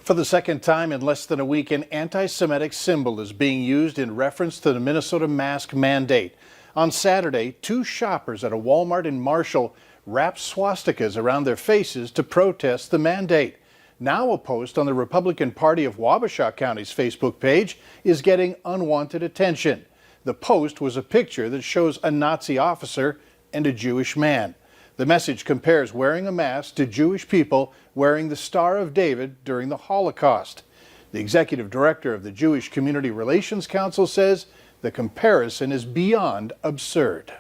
For the second time in less than a week, an anti-Semitic symbol is being used in reference to the Minnesota mask mandate. On Saturday, two shoppers at a Walmart in Marshall wrapped swastikas around their faces to protest the mandate. Now a post on the Republican Party of Wabasha County's Facebook page is getting unwanted attention. The post was a picture that shows a Nazi officer and a Jewish man. The message compares wearing a mask to Jewish people wearing the Star of David during the Holocaust. The executive director of the Jewish Community Relations Council says the comparison is beyond absurd.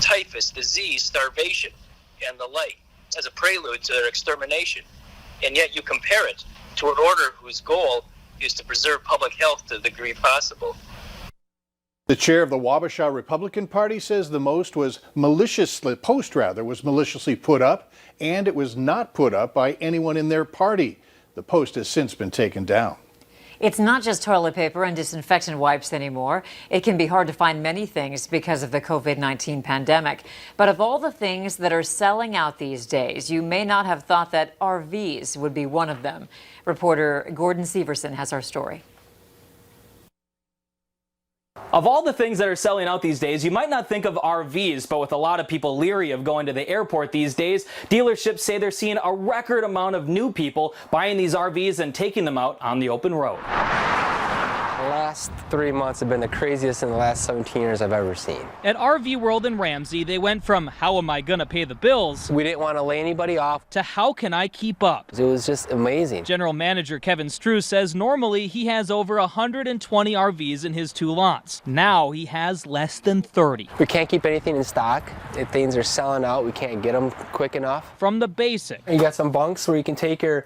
Typhus, disease, starvation, and the like as a prelude to their extermination. And yet you compare it to an order whose goal is to preserve public health to the degree possible. The chair of the Wabasha Republican Party says the post was maliciously put up, and it was not put up by anyone in their party. The post has since been taken down. It's not just toilet paper and disinfectant wipes anymore. It can be hard to find many things because of the COVID-19 pandemic. But of all the things that are selling out these days, you may not have thought that RVs would be one of them. Reporter Gordon Severson has our story. Of all the things that are selling out these days, you might not think of RVs, but with a lot of people leery of going to the airport these days, dealerships say they're seeing a record amount of new people buying these RVs and taking them out on the open road. The last 3 months have been the craziest in the last 17 years I've ever seen. At RV World in Ramsey, they went from how am I gonna pay the bills We didn't want to lay anybody off to how can I keep up. It was just amazing. General Manager Kevin Struess says normally he has over 120 RVs in his two lots. Now he has less than 30. We can't keep anything in stock. If things are selling out, we can't get them quick enough. From the basic You got some bunks where you can take your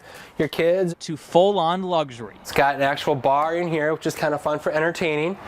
kids. to full-on luxury. It's got an actual bar in here, which is kind of fun for entertaining.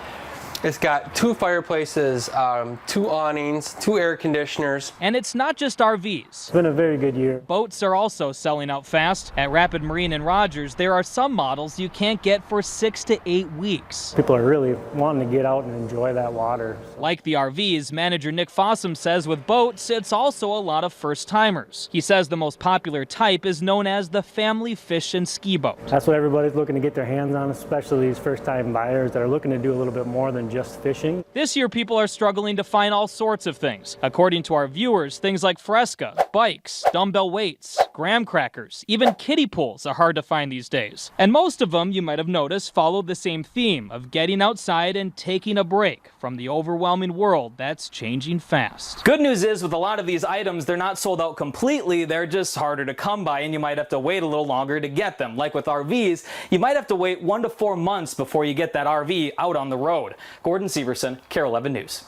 It's got 2 fireplaces, 2 awnings, 2 air conditioners. And it's not just RVs. It's been a very good year. Boats are also selling out fast. At Rapid Marine in Rogers, there are some models you can't get for 6 to 8 weeks. People are really wanting to get out and enjoy that water. Like the RVs, manager Nick Fossum says with boats, it's also a lot of first-timers. He says the most popular type is known as the family fish and ski boat. That's what everybody's looking to get their hands on, especially these first-time buyers that are looking to do a little bit more than just fishing. This year, people are struggling to find all sorts of things. According to our viewers, things like Fresca, bikes, dumbbell weights, graham crackers, even kiddie pools are hard to find these days. And most of them, you might have noticed, follow the same theme of getting outside and taking a break from the overwhelming world that's changing fast. Good news is with a lot of these items, they're not sold out completely, they're just harder to come by and you might have to wait a little longer to get them. Like with RVs, you might have to wait 1 to 4 months before you get that RV out on the road. Gordon Severson, KARE 11 News.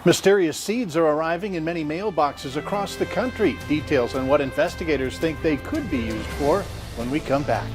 Mysterious seeds are arriving in many mailboxes across the country. Details on what investigators think they could be used for when we come back.